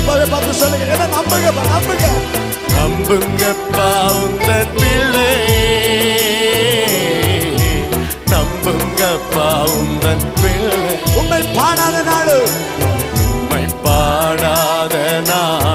அப்பாவை பார்த்து சொல்லுங்க, என்ன நம்புங்கப்பா, நம்புங்க. நம்புங்கப்பா உந்தன் பிள்ளை, நம்புங்கப்பா உந்தன் பிள்ளை. உண்மை பாடாத நாடு, உம்மை பாடாத நாள்